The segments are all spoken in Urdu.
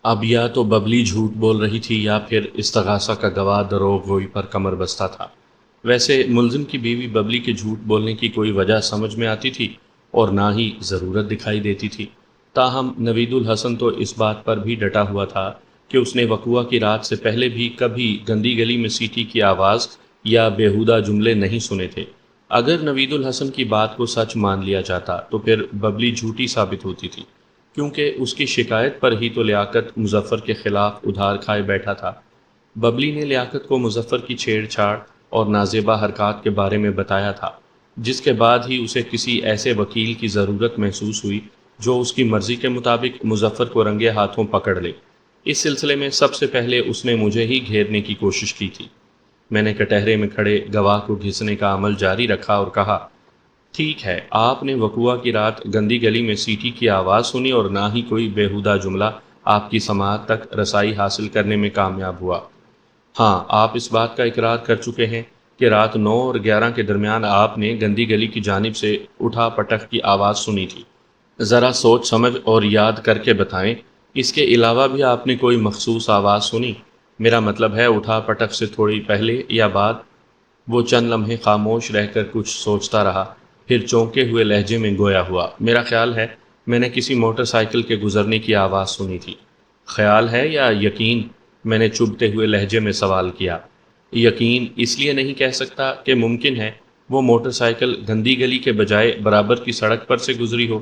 اب یا تو ببلی جھوٹ بول رہی تھی یا پھر استغاثہ کا گواہ دروغ گوئی پر کمر بستہ تھا۔ ویسے ملزم کی بیوی ببلی کے جھوٹ بولنے کی کوئی وجہ سمجھ میں آتی تھی اور نہ ہی ضرورت دکھائی دیتی تھی۔ تاہم نوید الحسن تو اس بات پر بھی ڈٹا ہوا تھا کہ اس نے وقوعہ کی رات سے پہلے بھی کبھی گندی گلی میں سیٹی کی آواز یا بیہودہ جملے نہیں سنے تھے۔ اگر نوید الحسن کی بات کو سچ مان لیا جاتا تو پھر ببلی جھوٹی ثابت ہوتی تھی، کیونکہ اس کی شکایت پر ہی تو لیاقت مظفر کے خلاف ادھار کھائے بیٹھا تھا۔ ببلی نے لیاقت کو مظفر کی چھیڑ چھاڑ اور نازیبا حرکات کے بارے میں بتایا تھا، جس کے بعد ہی اسے کسی ایسے وکیل کی ضرورت محسوس ہوئی جو اس کی مرضی کے مطابق مظفر کو رنگے ہاتھوں پکڑ لے۔ اس سلسلے میں سب سے پہلے اس نے مجھے ہی گھیرنے کی کوشش کی تھی۔ میں نے کٹہرے میں کھڑے گواہ کو گھسنے کا عمل جاری رکھا اور کہا، ٹھیک ہے، آپ نے وقوعہ کی رات گندی گلی میں سیٹی کی آواز سنی اور نہ ہی کوئی بیہودہ جملہ آپ کی سماعت تک رسائی حاصل کرنے میں کامیاب ہوا۔ ہاں، آپ اس بات کا اقرار کر چکے ہیں کہ رات 9 اور 11 کے درمیان آپ نے گندی گلی کی جانب سے اٹھا پٹک کی آواز سنی تھی۔ ذرا سوچ سمجھ اور یاد کر کے بتائیں، اس کے علاوہ بھی آپ نے کوئی مخصوص آواز سنی؟ میرا مطلب ہے اٹھا پٹک سے تھوڑی پہلے یا بعد؟ وہ چند لمحے خاموش رہ کر کچھ سوچتا رہا، پھر چونکے ہوئے لہجے میں گویا ہوا، میرا خیال ہے میں نے کسی موٹر سائیکل کے گزرنے کی آواز سنی تھی۔ خیال ہے یا یقین؟ میں نے چبھتے ہوئے لہجے میں سوال کیا۔ یقین اس لیے نہیں کہہ سکتا کہ ممکن ہے وہ موٹر سائیکل گندی گلی کے بجائے برابر کی سڑک پر سے گزری ہو۔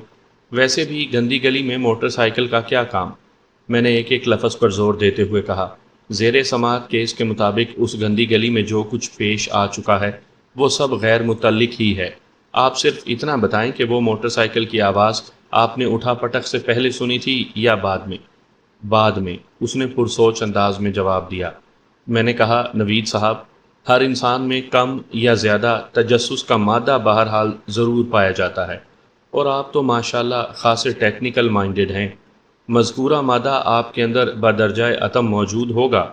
ویسے بھی گندی گلی میں موٹر سائیکل کا کیا کام؟ میں نے ایک ایک لفظ پر زور دیتے ہوئے کہا، زیر سماعت کیس کے مطابق اس گندی گلی میں جو کچھ پیش آ چکا ہے وہ سب غیر متعلق ہی ہے۔ آپ صرف اتنا بتائیں کہ وہ موٹر سائیکل کی آواز آپ نے اٹھا پٹک سے پہلے سنی تھی یا بعد میں؟ بعد میں، اس نے پرسوچ انداز میں جواب دیا۔ میں نے کہا، نوید صاحب، ہر انسان میں کم یا زیادہ تجسس کا مادہ بہرحال ضرور پایا جاتا ہے، اور آپ تو ماشاءاللہ خاصے ٹیکنیکل مائنڈڈ ہیں۔ مذکورہ مادہ آپ کے اندر بدرجہ عتم موجود ہوگا۔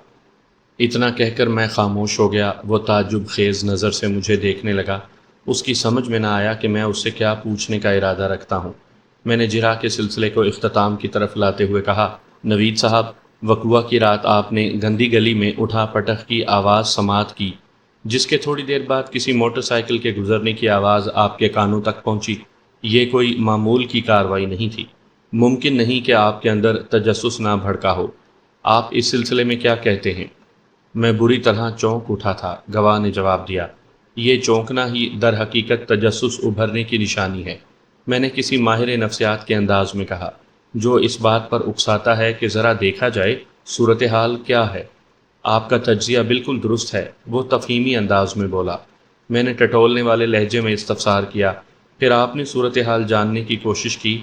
اتنا کہہ کر میں خاموش ہو گیا۔ وہ تعجب خیز نظر سے مجھے دیکھنے لگا۔ اس کی سمجھ میں نہ آیا کہ میں اس سے کیا پوچھنے کا ارادہ رکھتا ہوں۔ میں نے جرح کے سلسلے کو اختتام کی طرف لاتے ہوئے کہا، نوید صاحب، وقوعہ کی رات آپ نے گندی گلی میں اٹھا پٹک کی آواز سماعت کی، جس کے تھوڑی دیر بعد کسی موٹر سائیکل کے گزرنے کی آواز آپ کے کانوں تک پہنچی۔ یہ کوئی معمول کی کارروائی نہیں تھی۔ ممکن نہیں کہ آپ کے اندر تجسس نہ بھڑکا ہو۔ آپ اس سلسلے میں کیا کہتے ہیں؟ میں بری طرح چونک اٹھا تھا، گواہ نے جواب دیا۔ یہ چونکنا ہی در حقیقت تجسس ابھرنے کی نشانی ہے، میں نے کسی ماہر نفسیات کے انداز میں کہا، جو اس بات پر اکساتا ہے کہ ذرا دیکھا جائے صورتحال کیا ہے۔ آپ کا تجزیہ بالکل درست ہے، وہ تفہیمی انداز میں بولا۔ میں نے ٹٹولنے والے لہجے میں استفسار کیا، پھر آپ نے صورتحال جاننے کی کوشش کی؟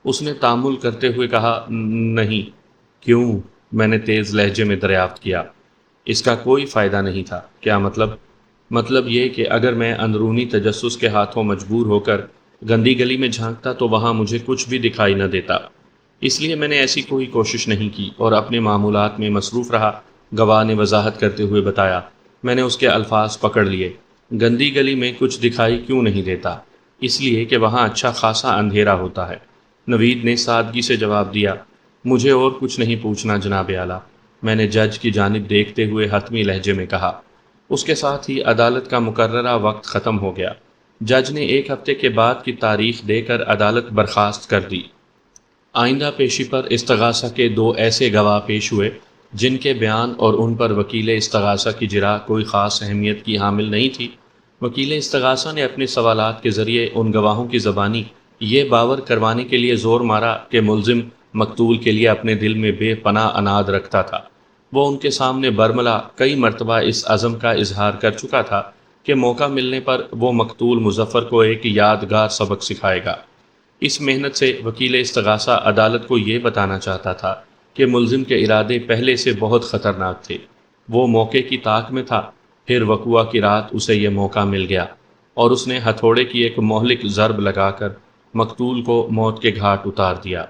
اس نے تامل کرتے ہوئے کہا، نہیں۔ کیوں؟ میں نے تیز لہجے میں دریافت کیا۔ اس کا کوئی فائدہ نہیں تھا۔ کیا مطلب؟ مطلب یہ کہ اگر میں اندرونی تجسس کے ہاتھوں مجبور ہو کر گندی گلی میں جھانکتا تو وہاں مجھے کچھ بھی دکھائی نہ دیتا، اس لیے میں نے ایسی کوئی کوشش نہیں کی اور اپنے معمولات میں مصروف رہا۔ گواہ نے وضاحت کرتے ہوئے بتایا۔ میں نے اس کے الفاظ پکڑ لیے۔ گندی گلی میں کچھ دکھائی کیوں نہیں دیتا؟ اس لیے کہ وہاں اچھا خاصا اندھیرا ہوتا ہے، نوید نے سادگی سے جواب دیا۔ مجھے اور کچھ نہیں پوچھنا جناب اعلیٰ، میں نے جج کی جانب دیکھتے ہوئے حتمی لہجے میں کہا۔ اس کے ساتھ ہی عدالت کا مقررہ وقت ختم ہو گیا۔ جج نے 1 ہفتے کے بعد کی تاریخ دے کر عدالت برخاست کر دی۔ آئندہ پیشی پر استغاثہ کے 2 ایسے گواہ پیش ہوئے جن کے بیان اور ان پر وکیل استغاثہ کی جرح کوئی خاص اہمیت کی حامل نہیں تھی۔ وکیل استغاثہ نے اپنے سوالات کے ذریعے ان گواہوں کی زبانی یہ باور کروانے کے لیے زور مارا کہ ملزم مقتول کے لیے اپنے دل میں بے پناہ اناد رکھتا تھا۔ وہ ان کے سامنے برملا کئی مرتبہ اس عزم کا اظہار کر چکا تھا کہ موقع ملنے پر وہ مقتول مظفر کو ایک یادگار سبق سکھائے گا۔ اس محنت سے وکیل استغاثہ عدالت کو یہ بتانا چاہتا تھا کہ ملزم کے ارادے پہلے سے بہت خطرناک تھے۔ وہ موقع کی طاق میں تھا، پھر وقوعہ کی رات اسے یہ موقع مل گیا اور اس نے ہتھوڑے کی ایک مہلک ضرب لگا کر مقتول کو موت کے گھاٹ اتار دیا۔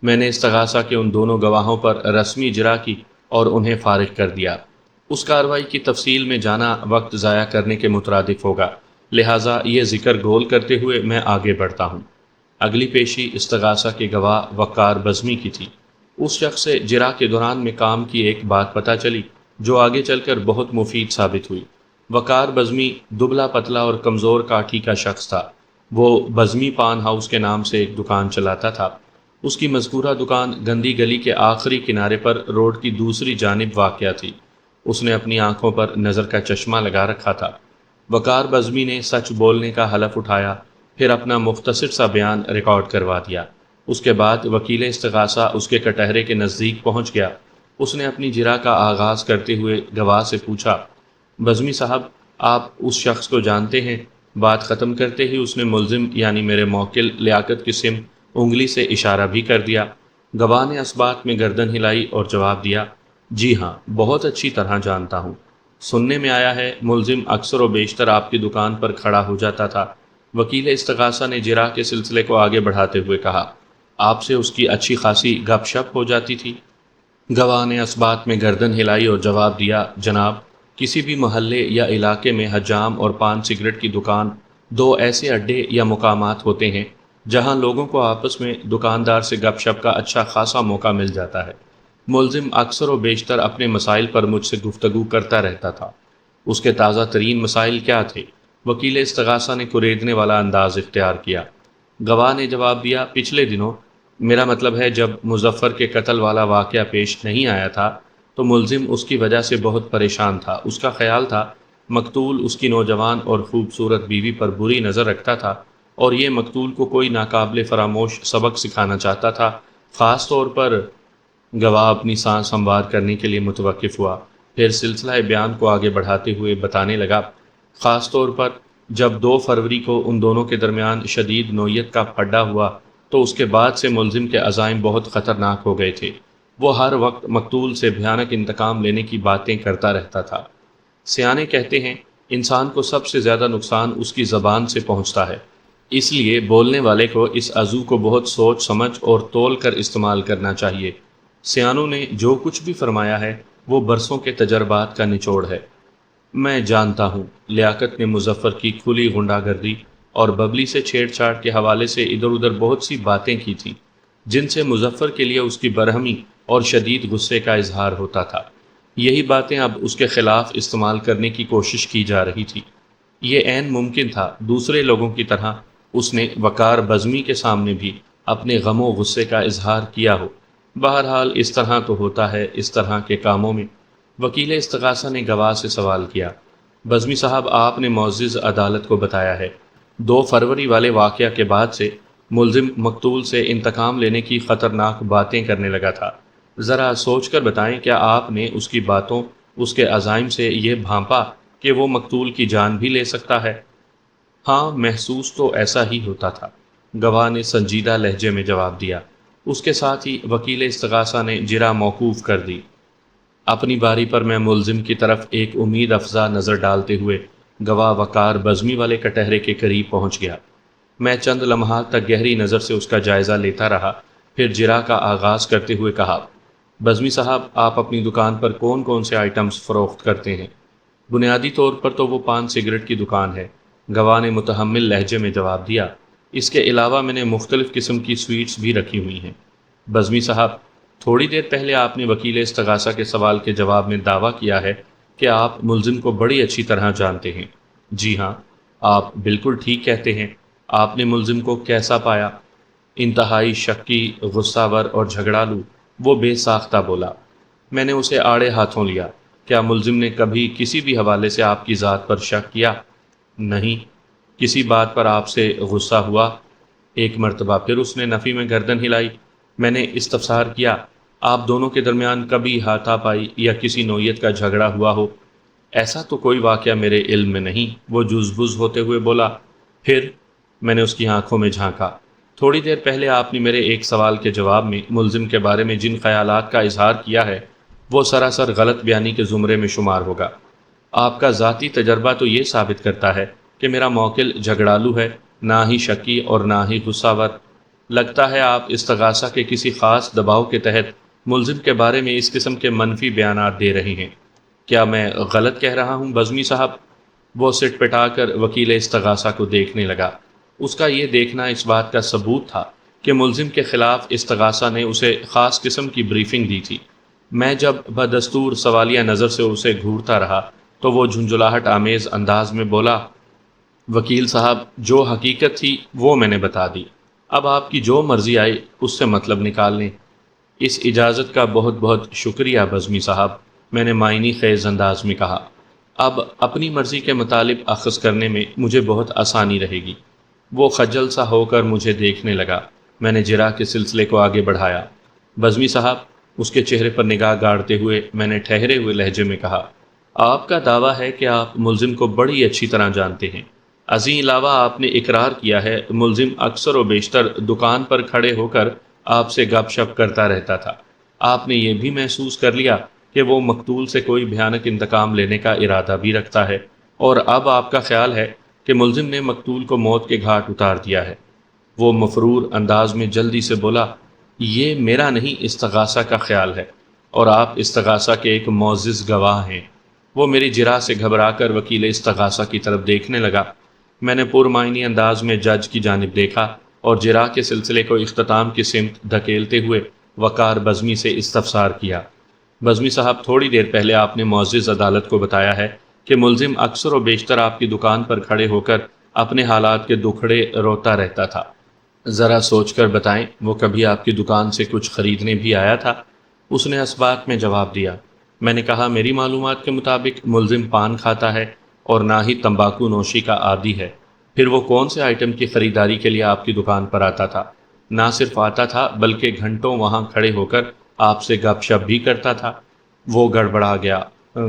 میں نے استغاثہ کے ان دونوں گواہوں پر رسمی اجرا کی اور انہیں فارغ کر دیا۔ اس کارروائی کی تفصیل میں جانا وقت ضائع کرنے کے مترادف ہوگا، لہٰذا یہ ذکر گول کرتے ہوئے میں آگے بڑھتا ہوں۔ اگلی پیشی استغاثہ کے گواہ وقار بزمی کی تھی۔ اس شخص سے جرا کے دوران میں کام کی ایک بات پتہ چلی جو آگے چل کر بہت مفید ثابت ہوئی۔ وقار بزمی دبلا پتلا اور کمزور کاٹھی کا شخص تھا۔ وہ بزمی پان ہاؤس کے نام سے ایک دکان چلاتا تھا۔ اس کی مذکورہ دکان گندی گلی کے آخری کنارے پر روڈ کی دوسری جانب واقع تھی۔ اس نے اپنی آنکھوں پر نظر کا چشمہ لگا رکھا تھا۔ وقار بزمی نے سچ بولنے کا حلف اٹھایا، پھر اپنا مختصر سا بیان ریکارڈ کروا دیا۔ اس کے بعد وکیل استغاثہ اس کے کٹہرے کے نزدیک پہنچ گیا۔ اس نے اپنی جرا کا آغاز کرتے ہوئے گواہ سے پوچھا، بزمی صاحب، آپ اس شخص کو جانتے ہیں؟ بات ختم کرتے ہی اس نے ملزم یعنی میرے موکل لیاقت کی سمت انگلی سے اشارہ بھی کر دیا۔ گواہ نے اس بات میں گردن ہلائی اور جواب دیا، جی ہاں، بہت اچھی طرح جانتا ہوں۔ سننے میں آیا ہے ملزم اکثر و بیشتر آپ کی دکان پر کھڑا ہو جاتا تھا۔ وکیل استغاثہ نے جرا کے سلسلے کو آگے بڑھاتے ہوئے کہا، آپ سے اس کی اچھی خاصی گپ شپ ہو جاتی تھی؟ گواہ نے اس بات میں گردن ہلائی اور جواب دیا، جناب، کسی بھی محلے یا علاقے میں حجام اور پان سگریٹ کی دکان دو ایسے اڈے یا مقامات ہوتے ہیں جہاں لوگوں کو آپس میں دکاندار سے گپ شپ کا اچھا خاصا موقع مل جاتا ہے۔ ملزم اکثر و بیشتر اپنے مسائل پر مجھ سے گفتگو کرتا رہتا تھا۔ اس کے تازہ ترین مسائل کیا تھے؟ وکیل استغاثہ نے کریدنے والا انداز اختیار کیا۔ گواہ نے جواب دیا، پچھلے دنوں، میرا مطلب ہے جب مظفر کے قتل والا واقعہ پیش نہیں آیا تھا تو ملزم اس کی وجہ سے بہت پریشان تھا۔ اس کا خیال تھا مقتول اس کی نوجوان اور خوبصورت بیوی پر بری نظر رکھتا تھا اور یہ مقتول کو کوئی ناقابل فراموش سبق سکھانا چاہتا تھا۔ خاص طور پر گواہ اپنی سانس ہموار کرنے کے لیے متوقف ہوا، پھر سلسلہ بیان کو آگے بڑھاتے ہوئے بتانے لگا، خاص طور پر جب 2 فروری کو ان دونوں کے درمیان شدید نوعیت کا پھڈا ہوا تو اس کے بعد سے ملزم کے عزائم بہت خطرناک ہو گئے تھے۔ وہ ہر وقت مقتول سے بھیانک انتقام لینے کی باتیں کرتا رہتا تھا۔ سیانے کہتے ہیں انسان کو سب سے زیادہ نقصان اس کی زبان سے پہنچتا ہے، اس لیے بولنے والے کو اس عضو کو بہت سوچ سمجھ اور تول کر استعمال کرنا چاہیے۔ سیانوں نے جو کچھ بھی فرمایا ہے وہ برسوں کے تجربات کا نچوڑ ہے۔ میں جانتا ہوں، لیاقت نے مظفر کی کھلی غنڈہ گردی اور ببلی سے چھیڑ چھاڑ کے حوالے سے ادھر ادھر بہت سی باتیں کی تھیں جن سے مظفر کے لیے اس کی برہمی اور شدید غصے کا اظہار ہوتا تھا۔ یہی باتیں اب اس کے خلاف استعمال کرنے کی کوشش کی جا رہی تھی۔ یہ عین ممکن تھا دوسرے لوگوں کی طرح اس نے وقار بزمی کے سامنے بھی اپنے غم و غصے کا اظہار کیا ہو۔ بہرحال اس طرح تو ہوتا ہے اس طرح کے کاموں میں۔ وکیل استغاثہ نے گواہ سے سوال کیا، بزمی صاحب، آپ نے معزز عدالت کو بتایا ہے 2 فروری والے واقعہ کے بعد سے ملزم مقتول سے انتقام لینے کی خطرناک باتیں کرنے لگا تھا۔ ذرا سوچ کر بتائیں، کیا آپ نے اس کی باتوں، اس کے عزائم سے یہ بھانپا کہ وہ مقتول کی جان بھی لے سکتا ہے؟ ہاں، محسوس تو ایسا ہی ہوتا تھا، گواہ نے سنجیدہ لہجے میں جواب دیا۔ اس کے ساتھ ہی وکیل استغاثہ نے جرا موقوف کر دی۔ اپنی باری پر میں ملزم کی طرف ایک امید افزا نظر ڈالتے ہوئے گواہ وقار بزمی والے کٹہرے کے قریب پہنچ گیا۔ میں چند لمحات تک گہری نظر سے اس کا جائزہ لیتا رہا، پھر جرا کا آغاز کرتے ہوئے کہا، بزمی صاحب، آپ اپنی دکان پر کون کون سے آئٹمز فروخت کرتے ہیں؟ بنیادی طور پر تو وہ پان سگریٹ کی دکان ہے، گواہ نے متحمل لہجے میں جواب دیا۔ اس کے علاوہ میں نے مختلف قسم کی سویٹس بھی رکھی ہوئی ہیں۔ بزمی صاحب، تھوڑی دیر پہلے آپ نے وکیل استغاثہ کے سوال کے جواب میں دعویٰ کیا ہے کہ آپ ملزم کو بڑی اچھی طرح جانتے ہیں۔ جی ہاں، آپ بالکل ٹھیک کہتے ہیں۔ آپ نے ملزم کو کیسا پایا؟ انتہائی شکی، غصہ ور اور جھگڑالو، وہ بے ساختہ بولا۔ میں نے اسے آڑے ہاتھوں لیا۔ کیا ملزم نے کبھی کسی بھی حوالے سے آپ کی ذات پر شک کیا؟ نہیں۔ کسی بات پر آپ سے غصہ ہوا؟ ایک مرتبہ پھر اس نے نفی میں گردن ہلائی۔ میں نے استفسار کیا، آپ دونوں کے درمیان کبھی ہاتھا پائی یا کسی نوعیت کا جھگڑا ہوا ہو؟ ایسا تو کوئی واقعہ میرے علم میں نہیں، وہ جز بز ہوتے ہوئے بولا۔ پھر میں نے اس کی آنکھوں میں جھانکا۔ تھوڑی دیر پہلے آپ نے میرے ایک سوال کے جواب میں ملزم کے بارے میں جن خیالات کا اظہار کیا ہے وہ سراسر غلط بیانی کے زمرے میں شمار ہوگا۔ آپ کا ذاتی تجربہ تو یہ ثابت کرتا ہے کہ میرا موکل جھگڑالو ہے، نہ ہی شکی اور نہ ہی غصہ ور۔ لگتا ہے آپ استغاثہ کے کسی خاص دباؤ کے تحت ملزم کے بارے میں اس قسم کے منفی بیانات دے رہے ہیں۔ کیا میں غلط کہہ رہا ہوں بزمی صاحب؟ وہ سٹ پٹا کر وکیل استغاثہ کو دیکھنے لگا۔ اس کا یہ دیکھنا اس بات کا ثبوت تھا کہ ملزم کے خلاف استغاثہ نے اسے خاص قسم کی بریفنگ دی تھی۔ میں جب بدستور سوالیہ نظر سے اسے گھورتا رہا تو وہ جھنجھلاہٹ آمیز انداز میں بولا، وکیل صاحب جو حقیقت تھی وہ میں نے بتا دی، اب آپ کی جو مرضی آئے اس سے مطلب نکال لیں۔ اس اجازت کا بہت بہت شکریہ بزمی صاحب، میں نے معنی خیز انداز میں کہا، اب اپنی مرضی کے مطالب اخذ کرنے میں مجھے بہت آسانی رہے گی۔ وہ خجل سا ہو کر مجھے دیکھنے لگا۔ میں نے جرح کے سلسلے کو آگے بڑھایا۔ بزمی صاحب، اس کے چہرے پر نگاہ گاڑتے ہوئے میں نے ٹھہرے ہوئے لہجے میں کہا، آپ کا دعویٰ ہے کہ آپ ملزم کو بڑی اچھی طرح جانتے ہیں۔ ازیں علاوہ آپ نے اقرار کیا ہے ملزم اکثر و بیشتر دکان پر کھڑے ہو کر آپ سے گپ شپ کرتا رہتا تھا۔ آپ نے یہ بھی محسوس کر لیا کہ وہ مقتول سے کوئی بھیانک انتقام لینے کا ارادہ بھی رکھتا ہے، اور اب آپ کا خیال ہے کہ ملزم نے مقتول کو موت کے گھاٹ اتار دیا ہے۔ وہ مفرور انداز میں جلدی سے بولا، یہ میرا نہیں استغاثہ کا خیال ہے، اور آپ استغاثہ کے ایک معزز گواہ ہیں۔ وہ میری جرح سے گھبرا کر وکیل استغاثہ کی طرف دیکھنے لگا۔ میں نے پرمعنی انداز میں جج کی جانب دیکھا اور جرح کے سلسلے کو اختتام کی سمت دھکیلتے ہوئے وقار بزمی سے استفسار کیا، بزمی صاحب، تھوڑی دیر پہلے آپ نے معزز عدالت کو بتایا ہے کہ ملزم اکثر و بیشتر آپ کی دکان پر کھڑے ہو کر اپنے حالات کے دکھڑے روتا رہتا تھا۔ ذرا سوچ کر بتائیں، وہ کبھی آپ کی دکان سے کچھ خریدنے بھی آیا تھا؟ اس نے اسباق میں جواب دیا۔ میں نے کہا، میری معلومات کے مطابق ملزم پان کھاتا ہے اور نہ ہی تمباکو نوشی کا عادی ہے۔ پھر وہ کون سے آئٹم کی خریداری کے لیے آپ کی دکان پر آتا تھا؟ نہ صرف آتا تھا بلکہ گھنٹوں وہاں کھڑے ہو کر آپ سے گپ شپ بھی کرتا تھا۔ وہ گڑبڑا گیا۔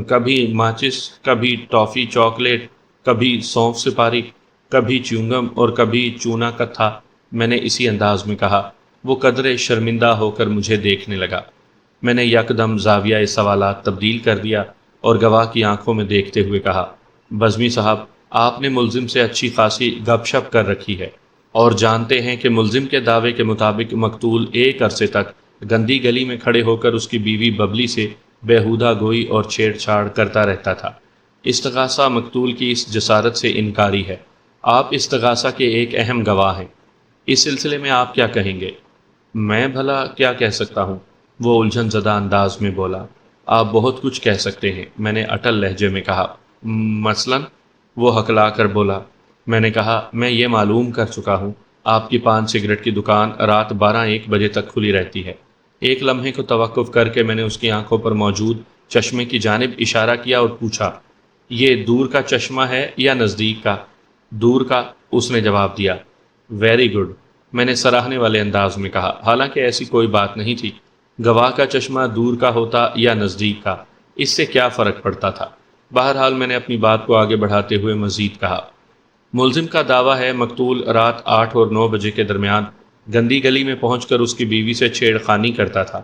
کبھی ماچس، کبھی ٹافی چاکلیٹ، کبھی سونف سپاری، کبھی چیونگم اور کبھی چونا کتھا، میں نے اسی انداز میں کہا۔ وہ قدرے شرمندہ ہو کر مجھے دیکھنے لگا۔ میں نے یکدم زاویہ سوالات تبدیل کر دیا اور گواہ کی آنکھوں میں دیکھتے ہوئے کہا، بزمی صاحب، آپ نے ملزم سے اچھی خاصی گپ شپ کر رکھی ہے اور جانتے ہیں کہ ملزم کے دعوے کے مطابق مقتول ایک عرصے تک گندی گلی میں کھڑے ہو کر اس کی بیوی ببلی سے بےہودہ گوئی اور چھیڑ چھاڑ کرتا رہتا تھا۔ استغاثہ مقتول کی اس جسارت سے انکاری ہے۔ آپ استغاثہ کے ایک اہم گواہ ہیں۔ اس سلسلے میں آپ کیا کہیں گے؟ میں بھلا کیا کہہ سکتا ہوں؟ وہ الجھن زدہ انداز میں بولا، آپ بہت کچھ کہہ سکتے ہیں، میں نے اٹل لہجے میں کہا۔ مثلاً؟ وہ ہکلا کر بولا۔ میں نے کہا، میں یہ معلوم کر چکا ہوں آپ کی پان سگریٹ کی دکان رات 12-1 بجے تک کھلی رہتی ہے۔ ایک لمحے کو توقف کر کے میں نے اس کی آنکھوں پر موجود چشمے کی جانب اشارہ کیا اور پوچھا، یہ دور کا چشمہ ہے یا نزدیک کا؟ دور کا، اس نے جواب دیا۔ ویری گڈ، میں نے سراہنے والے انداز میں کہا، حالانکہ ایسی کوئی بات نہیں تھی۔ گواہ کا چشمہ دور کا ہوتا یا نزدیک کا، اس سے کیا فرق پڑتا تھا؟ بہرحال میں نے اپنی بات کو آگے بڑھاتے ہوئے مزید کہا، ملزم کا دعویٰ ہے مقتول رات 8 اور 9 بجے کے درمیان گندی گلی میں پہنچ کر اس کی بیوی سے چھیڑ خانی کرتا تھا۔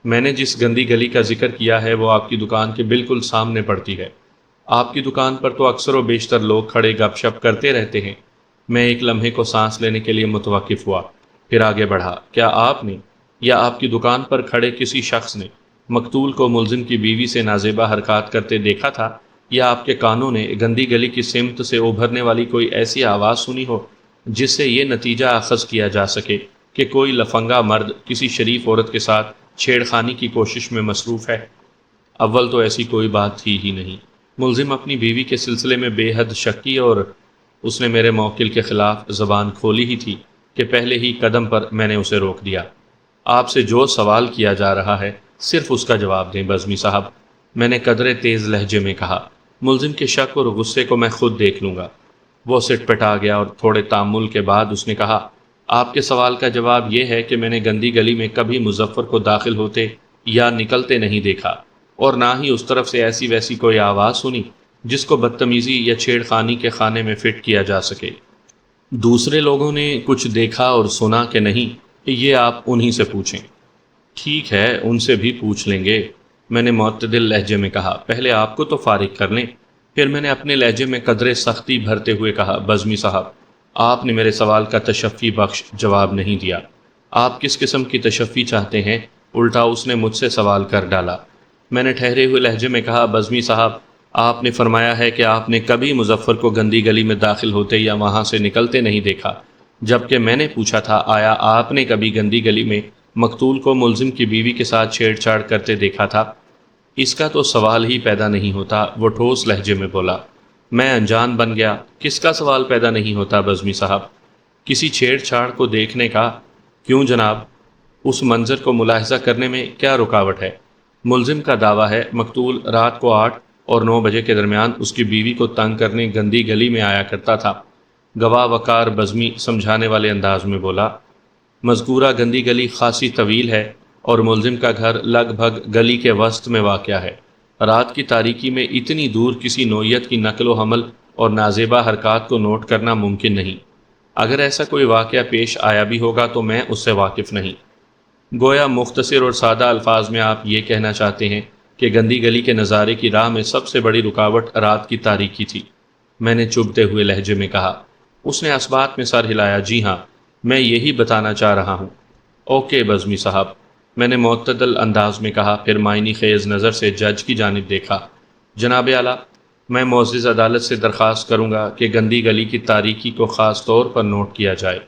میں نے جس گندی گلی کا ذکر کیا ہے وہ آپ کی دکان کے بالکل سامنے پڑتی ہے۔ آپ کی دکان پر تو اکثر و بیشتر لوگ کھڑے گپ شپ کرتے رہتے ہیں۔ میں ایک لمحے کو سانس لینے کے لیے متوقف ہوا، پھر آگے بڑھا، کیا آپ نے یا آپ کی دکان پر کھڑے کسی شخص نے مقتول کو ملزم کی بیوی سے نازیبا حرکات کرتے دیکھا تھا، یا آپ کے کانوں نے گندی گلی کی سمت سے ابھرنے والی کوئی ایسی آواز سنی ہو جس سے یہ نتیجہ اخذ کیا جا سکے کہ کوئی لفنگا مرد کسی شریف عورت کے ساتھ چھیڑ خانی کی کوشش میں مصروف ہے؟ اول تو ایسی کوئی بات تھی ہی نہیں۔ ملزم اپنی بیوی کے سلسلے میں بے حد شکی اور اس نے میرے موکل کے خلاف زبان کھولی ہی تھی کہ پہلے ہی قدم پر میں نے اسے روک دیا۔ آپ سے جو سوال کیا جا رہا ہے صرف اس کا جواب دیں بزمی صاحب، میں نے قدرے تیز لہجے میں کہا۔ ملزم کے شک اور غصے کو میں خود دیکھ لوں گا۔ وہ سٹ پٹا گیا اور تھوڑے تامل کے بعد اس نے کہا، آپ کے سوال کا جواب یہ ہے کہ میں نے گندی گلی میں کبھی مظفر کو داخل ہوتے یا نکلتے نہیں دیکھا، اور نہ ہی اس طرف سے ایسی ویسی کوئی آواز سنی جس کو بدتمیزی یا چھیڑ خانی کے خانے میں فٹ کیا جا سکے۔ دوسرے لوگوں نے کچھ دیکھا اور سنا کہ نہیں، یہ آپ انہی سے پوچھیں۔ ٹھیک ہے، ان سے بھی پوچھ لیں گے، میں نے معتدل لہجے میں کہا۔ پہلے آپ کو تو فارغ کر لیں۔ پھر میں نے اپنے لہجے میں قدرے سختی بھرتے ہوئے کہا، بزمی صاحب، آپ نے میرے سوال کا تشفی بخش جواب نہیں دیا۔ آپ کس قسم کی تشفی چاہتے ہیں؟ الٹا اس نے مجھ سے سوال کر ڈالا۔ میں نے ٹھہرے ہوئے لہجے میں کہا، بزمی صاحب، آپ نے فرمایا ہے کہ آپ نے کبھی مظفر کو گندی گلی میں داخل ہوتے یا وہاں سے نکلتے نہیں دیکھا۔ جبکہ میں نے پوچھا تھا آیا آپ نے کبھی گندی گلی میں مقتول کو ملزم کی بیوی کے ساتھ چھیڑ چھاڑ کرتے دیکھا تھا؟ اس کا تو سوال ہی پیدا نہیں ہوتا، وہ ٹھوس لہجے میں بولا۔ میں انجان بن گیا۔ کس کا سوال پیدا نہیں ہوتا بزمی صاحب؟ کسی چھیڑ چھاڑ کو دیکھنے کا؟ کیوں جناب؟ اس منظر کو ملاحظہ کرنے میں کیا رکاوٹ ہے؟ ملزم کا دعویٰ ہے مقتول رات کو 8 اور 9 بجے کے درمیان اس کی بیوی کو تنگ کرنے گندی گلی میں آیا کرتا تھا۔ گواہ وقار بزمی سمجھانے والے انداز میں بولا۔ مذکورہ گندی گلی خاصی طویل ہے اور ملزم کا گھر لگ بھگ گلی کے وسط میں واقع ہے۔ رات کی تاریکی میں اتنی دور کسی نوعیت کی نقل و حمل اور نازیبا حرکات کو نوٹ کرنا ممکن نہیں۔ اگر ایسا کوئی واقعہ پیش آیا بھی ہوگا تو میں اس سے واقف نہیں۔ گویا مختصر اور سادہ الفاظ میں آپ یہ کہنا چاہتے ہیں کہ گندی گلی کے نظارے کی راہ میں سب سے بڑی رکاوٹ رات کی تاریکی تھی، میں نے چبھتے ہوئے لہجے میں کہا۔ اس نے اثبات میں سر ہلایا۔ جی ہاں، میں یہی بتانا چاہ رہا ہوں۔ اوکے بزمی صاحب، میں نے معتدل انداز میں کہا، پھر معنی خیز نظر سے جج کی جانب دیکھا۔ جناب اعلیٰ، میں معزز عدالت سے درخواست کروں گا کہ گندی گلی کی تاریکی کو خاص طور پر نوٹ کیا جائے۔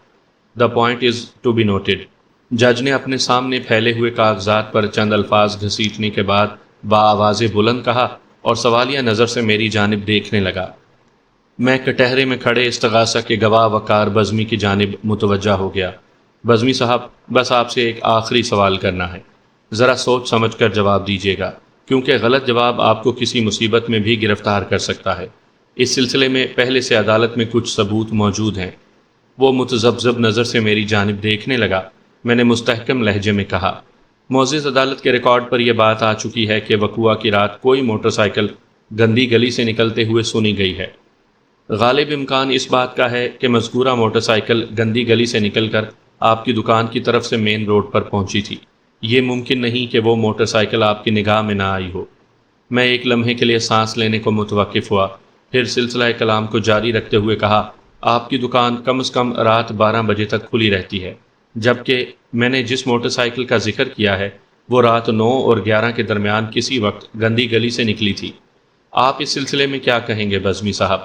The point is to be noted. جج نے اپنے سامنے پھیلے ہوئے کاغذات پر چند الفاظ گھسیٹنے کے بعد بآواز بلند کہا اور سوالیہ نظر سے میری جانب دیکھنے لگا۔ میں کٹہرے میں کھڑے استغاثہ کے گواہ وقار بزمی کی جانب متوجہ ہو گیا۔ بزمی صاحب، بس آپ سے ایک آخری سوال کرنا ہے، ذرا سوچ سمجھ کر جواب دیجیے گا، کیونکہ غلط جواب آپ کو کسی مصیبت میں بھی گرفتار کر سکتا ہے۔ اس سلسلے میں پہلے سے عدالت میں کچھ ثبوت موجود ہیں۔ وہ متذبذب نظر سے میری جانب دیکھنے لگا۔ میں نے مستحکم لہجے میں کہا، معزز عدالت کے ریکارڈ پر یہ بات آ چکی ہے کہ وقوعہ کی رات کوئی موٹر سائیکل گندی گلی سے نکلتے ہوئے سنی گئی ہے۔ غالب امکان اس بات کا ہے کہ مذکورہ موٹر سائیکل گندی گلی سے نکل کر آپ کی دکان کی طرف سے مین روڈ پر پہنچی تھی۔ یہ ممکن نہیں کہ وہ موٹر سائیکل آپ کی نگاہ میں نہ آئی ہو۔ میں ایک لمحے کے لیے سانس لینے کو متوقف ہوا، پھر سلسلہ کلام کو جاری رکھتے ہوئے کہا، آپ کی دکان کم از کم رات 12 بجے تک کھلی رہتی ہے، جبکہ میں نے جس موٹر سائیکل کا ذکر کیا ہے وہ رات 9 اور 11 کے درمیان کسی وقت گندی گلی سے نکلی تھی۔ آپ اس سلسلے میں کیا کہیں گے بزمی صاحب؟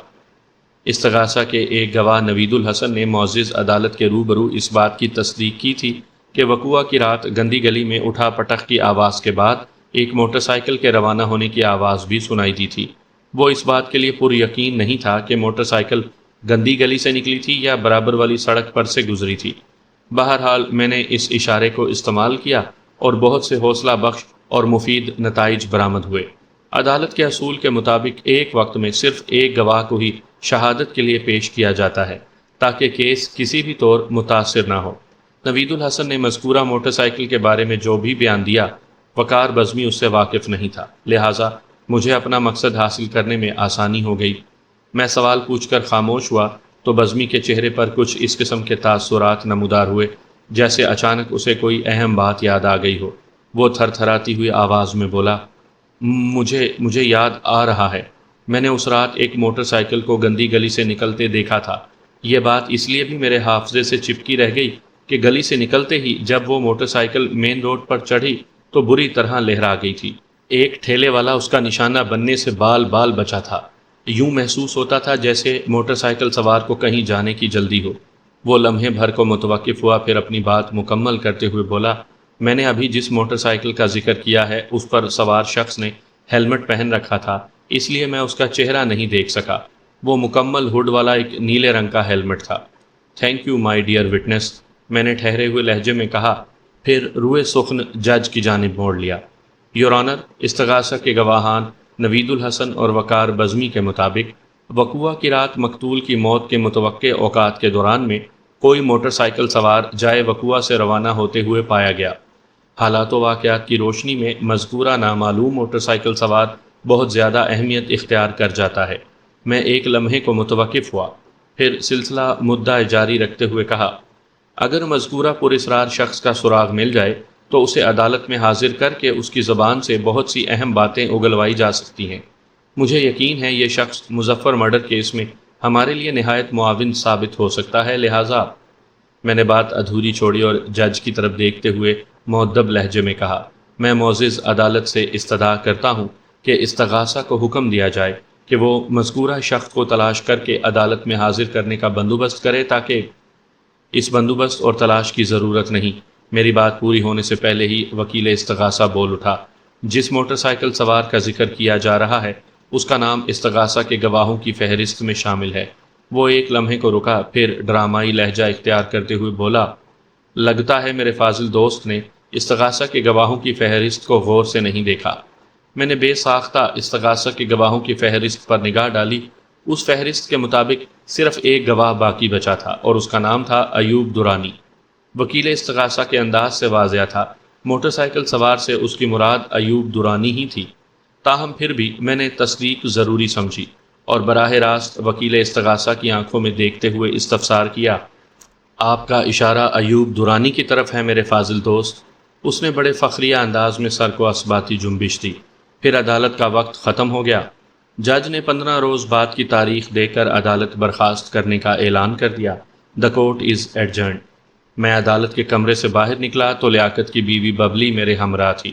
استغاثہ کے ایک گواہ نوید الحسن نے معزز عدالت کے روبرو اس بات کی تصدیق کی تھی کہ وقوعہ کی رات گندی گلی میں اٹھا پٹخ کی آواز کے بعد ایک موٹر سائیکل کے روانہ ہونے کی آواز بھی سنائی دی تھی۔ وہ اس بات کے لیے پر یقین نہیں تھا کہ موٹر سائیکل گندی گلی سے نکلی تھی یا برابر والی سڑک پر سے گزری تھی۔ بہرحال میں نے اس اشارے کو استعمال کیا اور بہت سے حوصلہ بخش اور مفید نتائج برآمد ہوئے۔ عدالت کے اصول کے مطابق ایک وقت میں صرف ایک گواہ کو ہی شہادت کے لیے پیش کیا جاتا ہے تاکہ کیس کسی بھی طور متاثر نہ ہو۔ نوید الحسن نے مذکورہ موٹر سائیکل کے بارے میں جو بھی بیان دیا، وقار بزمی اس سے واقف نہیں تھا، لہٰذا مجھے اپنا مقصد حاصل کرنے میں آسانی ہو گئی۔ میں سوال پوچھ کر خاموش ہوا تو بزمی کے چہرے پر کچھ اس قسم کے تاثرات نمودار ہوئے جیسے اچانک اسے کوئی اہم بات یاد آ گئی ہو۔ وہ تھر تھراتی ہوئی آواز میں بولا، مجھے یاد آ رہا ہے، میں نے اس رات ایک موٹر سائیکل کو گندی گلی سے نکلتے دیکھا تھا۔ یہ بات اس لیے بھی میرے حافظے سے چپکی رہ گئی کہ گلی سے نکلتے ہی جب وہ موٹر سائیکل مین روڈ پر چڑھی تو بری طرح لہرا گئی تھی۔ ایک ٹھیلے والا اس کا نشانہ بننے سے بال بال بچا تھا۔ یوں محسوس ہوتا تھا جیسے موٹر سائیکل سوار کو کہیں جانے کی جلدی ہو۔ وہ لمحے بھر کو متوقف ہوا، پھر اپنی بات مکمل کرتے ہوئے بولا، میں نے ابھی جس موٹر سائیکل کا ذکر کیا ہے اس پر سوار شخص نے ہیلمٹ پہن رکھا تھا، اس لیے میں اس کا چہرہ نہیں دیکھ سکا۔ وہ مکمل ہڈ والا ایک نیلے رنگ کا ہیلمٹ تھا۔ Thank you my dear witness, میں نے ٹھہرے ہوئے لہجے میں کہا، پھر روئے سخن جج کی جانب موڑ لیا۔ یور آنر، استغاثہ کے گواہان نوید الحسن اور وقار بزمی کے مطابق وقوعہ کی رات مقتول کی موت کے متوقع اوقات کے دوران میں کوئی موٹر سائیکل سوار جائے وقوعہ سے روانہ ہوتے ہوئے پایا گیا۔ حالات و واقعات کی روشنی میں مذکورہ نامعلوم موٹر سائیکل سوار بہت زیادہ اہمیت اختیار کر جاتا ہے۔ میں ایک لمحے کو متوقف ہوا، پھر سلسلہ مدعا جاری رکھتے ہوئے کہا، اگر مذکورہ پر اسرار شخص کا سراغ مل جائے تو اسے عدالت میں حاضر کر کے اس کی زبان سے بہت سی اہم باتیں اگلوائی جا سکتی ہیں۔ مجھے یقین ہے یہ شخص مظفر مرڈر کیس میں ہمارے لیے نہایت معاون ثابت ہو سکتا ہے، لہٰذا میں نے بات ادھوری چھوڑی اور جج کی طرف دیکھتے ہوئے مؤدب لہجے میں کہا، میں معزز عدالت سے استدعا کرتا ہوں کہ استغاثہ کو حکم دیا جائے کہ وہ مذکورہ شخص کو تلاش کر کے عدالت میں حاضر کرنے کا بندوبست کرے تاکہ اس بندوبست اور تلاش کی ضرورت نہیں۔ میری بات پوری ہونے سے پہلے ہی وکیل استغاثہ بول اٹھا، جس موٹر سائیکل سوار کا ذکر کیا جا رہا ہے اس کا نام استغاثہ کے گواہوں کی فہرست میں شامل ہے۔ وہ ایک لمحے کو رکا، پھر ڈرامائی لہجہ اختیار کرتے ہوئے بولا، لگتا ہے میرے فاضل دوست نے استغاثہ کے گواہوں کی فہرست کو غور سے نہیں دیکھا۔ میں نے بے ساختہ استغاثہ کے گواہوں کی فہرست پر نگاہ ڈالی۔ اس فہرست کے مطابق صرف ایک گواہ باقی بچا تھا اور اس کا نام تھا ایوب درانی۔ وکیل استغاثہ کے انداز سے واضح تھا موٹر سائیکل سوار سے اس کی مراد ایوب درانی ہی تھی، تاہم پھر بھی میں نے تصدیق ضروری سمجھی اور براہ راست وکیل استغاثہ کی آنکھوں میں دیکھتے ہوئے استفسار کیا، آپ کا اشارہ ایوب درانی کی طرف ہے میرے فاضل دوست؟ اس نے بڑے فخریہ انداز میں سر کو اثباتی جنبش دی۔ پھر عدالت کا وقت ختم ہو گیا۔ جج نے 15 روز بعد کی تاریخ دے کر عدالت برخاست کرنے کا اعلان کر دیا۔ The court is adjourned۔ میں عدالت کے کمرے سے باہر نکلا تو لیاقت کی بیوی ببلی میرے ہمراہ تھی۔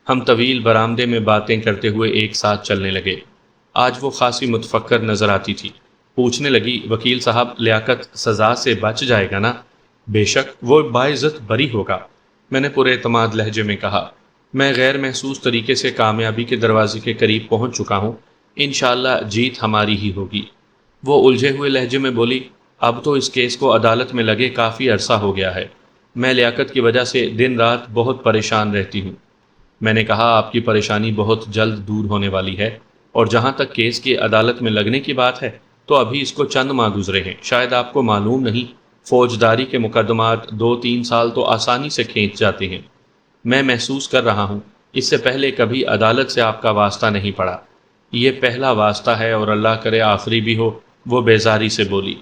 ہم طویل برآمدے میں باتیں کرتے ہوئے ایک ساتھ چلنے لگے۔ آج وہ خاصی متفکر نظر آتی تھی۔ پوچھنے لگی، وکیل صاحب لیاقت سزا سے بچ جائے گا نا؟ بے شک، وہ باعزت بری ہوگا، میں نے پورے اعتماد لہجے میں کہا۔ میں غیر محسوس طریقے سے کامیابی کے دروازے کے قریب پہنچ چکا ہوں، انشاءاللہ جیت ہماری ہی ہوگی۔ وہ الجھے ہوئے لہجے میں بولی، اب تو اس کیس کو عدالت میں لگے کافی عرصہ ہو گیا ہے، میں لیاقت کی وجہ سے دن رات بہت پریشان رہتی ہوں۔ میں نے کہا، آپ کی پریشانی بہت جلد دور ہونے والی ہے، اور جہاں تک کیس کی عدالت میں لگنے کی بات ہے تو ابھی اس کو چند ماہ گزرے ہیں، شاید آپ کو معلوم نہیں، فوجداری کے مقدمات 2-3 سال تو آسانی سے کھینچ جاتے ہیں۔ میں محسوس کر رہا ہوں اس سے پہلے کبھی عدالت سے آپ کا واسطہ نہیں پڑا، یہ پہلا واسطہ ہے اور اللہ کرے آخری بھی ہو۔ وہ بیزاری سے بولی۔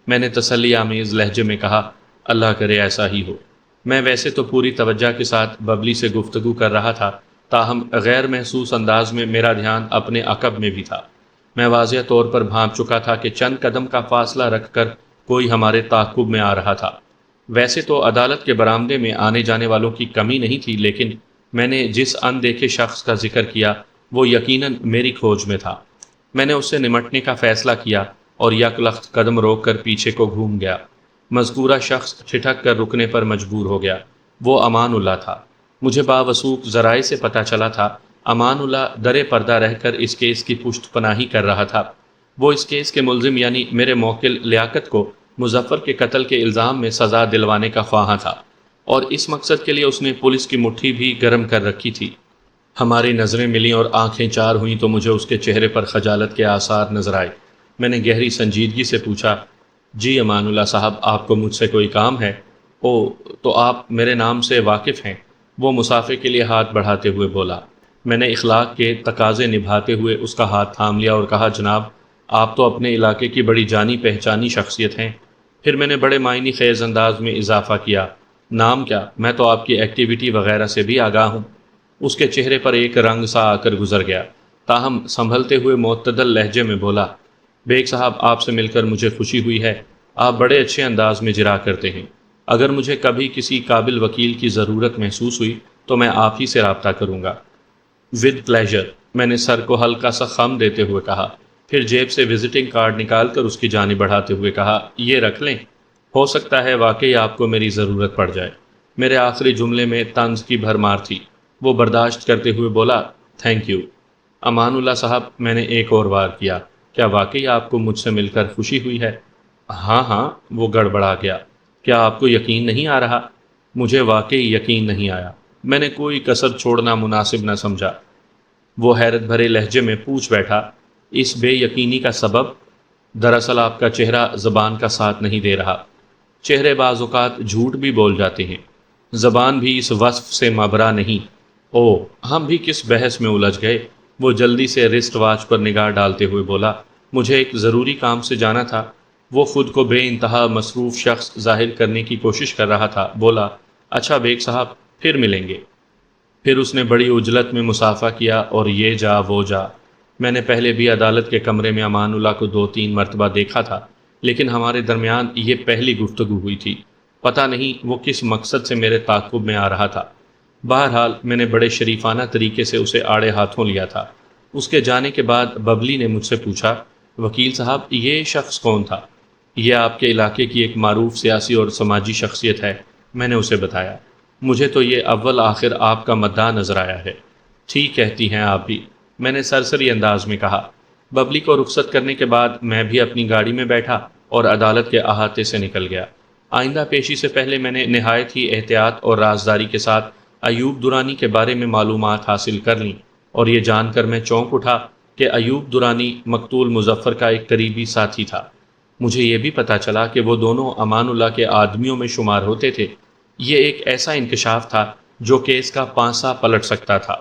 میں نے تسلی آمیز لہجے میں کہا، اللہ کرے ایسا ہی ہو۔ میں ویسے تو پوری توجہ کے ساتھ ببلی سے گفتگو کر رہا تھا، تاہم غیر محسوس انداز میں میرا دھیان اپنے عقب میں بھی تھا۔ میں واضح طور پر بھانپ چکا تھا کہ چند قدم کا فاصلہ رکھ کر کوئی ہمارے تعاقب میں آ رہا تھا۔ ویسے تو عدالت کے برآمدے میں آنے جانے والوں کی کمی نہیں تھی، لیکن میں نے جس ان دیکھے شخص کا ذکر کیا وہ یقیناً میری کھوج میں تھا۔ میں نے اس سے نمٹنے کا فیصلہ کیا اور یک لخت قدم روک کر پیچھے کو گھوم گیا۔ مذکورہ شخص ٹھٹک کر رکنے پر مجبور ہو گیا۔ وہ امان اللہ تھا۔ مجھے باوثوق ذرائع سے پتہ چلا تھا امان اللہ درِ پردہ رہ کر اس کیس کی پشت پناہی کر رہا تھا۔ وہ اس کیس کے ملزم یعنی میرے موکل لیاقت کو مظفر کے قتل کے الزام میں سزا دلوانے کا خواہاں تھا، اور اس مقصد کے لیے اس نے پولیس کی مٹھی بھی گرم کر رکھی تھی۔ ہماری نظریں ملیں اور آنکھیں چار ہوئیں تو مجھے اس کے چہرے پر خجالت کے آثار نظر آئے۔ میں نے گہری سنجیدگی سے پوچھا، جی امان اللہ صاحب، آپ کو مجھ سے کوئی کام ہے؟ او، تو آپ میرے نام سے واقف ہیں؟ وہ مسافے کے لیے ہاتھ بڑھاتے ہوئے بولا۔ میں نے اخلاق کے تقاضے نبھاتے ہوئے اس کا ہاتھ تھام لیا اور کہا، جناب آپ تو اپنے علاقے کی بڑی جانی پہچانی شخصیت ہیں۔ پھر میں نے بڑے معنی خیز انداز میں اضافہ کیا، نام کیا؟ میں تو آپ کی ایکٹیویٹی وغیرہ سے بھی آگاہ ہوں۔ اس کے چہرے پر ایک رنگ سا آ کر گزر گیا، تاہم سنبھلتے ہوئے معتدل لہجے میں بولا، بیگ صاحب آپ سے مل کر مجھے خوشی ہوئی ہے، آپ بڑے اچھے انداز میں جرا کرتے ہیں۔ اگر مجھے کبھی کسی قابل وکیل کی ضرورت محسوس ہوئی تو میں آپ ہی سے رابطہ کروں گا۔ ود پلیجر، میں نے سر کو ہلکا سا خم دیتے ہوئے کہا، پھر جیب سے وزٹنگ کارڈ نکال کر اس کی جانب بڑھاتے ہوئے کہا، یہ رکھ لیں، ہو سکتا ہے واقعی آپ کو میری ضرورت پڑ جائے۔ میرے آخری جملے میں طنز کی بھرمار تھی۔ وہ برداشت کرتے ہوئے بولا، تھینک یو امان اللہ صاحب۔ میں نے ایک اور وار کیا، کیا واقعی آپ کو مجھ سے مل کر خوشی ہوئی ہے؟ ہاں ہاں، وہ گڑبڑا گیا، کیا آپ کو یقین نہیں آ رہا؟ مجھے واقعی یقین نہیں آیا۔ میں نے کوئی کسر چھوڑنا مناسب نہ سمجھا۔ وہ حیرت بھرے لہجے میں پوچھ بیٹھا، اس بے یقینی کا سبب؟ دراصل آپ کا چہرہ زبان کا ساتھ نہیں دے رہا۔ چہرے بعض اوقات جھوٹ بھی بول جاتے ہیں، زبان بھی اس وصف سے مبرا نہیں۔ او، ہم بھی کس بحث میں الجھ گئے۔ وہ جلدی سے رسٹ واچ پر نگاہ ڈالتے ہوئے بولا، مجھے ایک ضروری کام سے جانا تھا۔ وہ خود کو بے انتہا مصروف شخص ظاہر کرنے کی کوشش کر رہا تھا۔ بولا، اچھا بیگ صاحب، پھر ملیں گے۔ پھر اس نے بڑی عجلت میں مصافحہ کیا اور یہ جا وہ جا۔ میں نے پہلے بھی عدالت کے کمرے میں امان اللہ کو 2-3 مرتبہ دیکھا تھا، لیکن ہمارے درمیان یہ پہلی گفتگو ہوئی تھی۔ پتہ نہیں وہ کس مقصد سے میرے تعاقب میں آ رہا تھا۔ بہرحال میں نے بڑے شریفانہ طریقے سے اسے آڑے ہاتھوں لیا تھا۔ اس کے جانے کے بعد ببلی نے مجھ سے پوچھا، وکیل صاحب یہ شخص کون تھا؟ یہ آپ کے علاقے کی ایک معروف سیاسی اور سماجی شخصیت ہے، میں نے اسے بتایا۔ مجھے تو یہ اول آخر آپ کا مداح نظر آیا ہے۔ ٹھیک کہتی ہیں آپ بھی، میں نے سرسری انداز میں کہا۔ ببلی کو رخصت کرنے کے بعد میں بھی اپنی گاڑی میں بیٹھا اور عدالت کے احاطے سے نکل گیا۔ آئندہ پیشی سے پہلے میں نے نہایت ہی احتیاط اور رازداری کے ساتھ ایوب درانی کے بارے میں معلومات حاصل کر لیں، اور یہ جان کر میں چونک اٹھا کہ ایوب درانی مقتول مظفر کا ایک قریبی ساتھی تھا۔ مجھے یہ بھی پتہ چلا کہ وہ دونوں امان اللہ کے آدمیوں میں شمار ہوتے تھے۔ یہ ایک ایسا انکشاف تھا جو کیس کا پانسا پلٹ سکتا تھا۔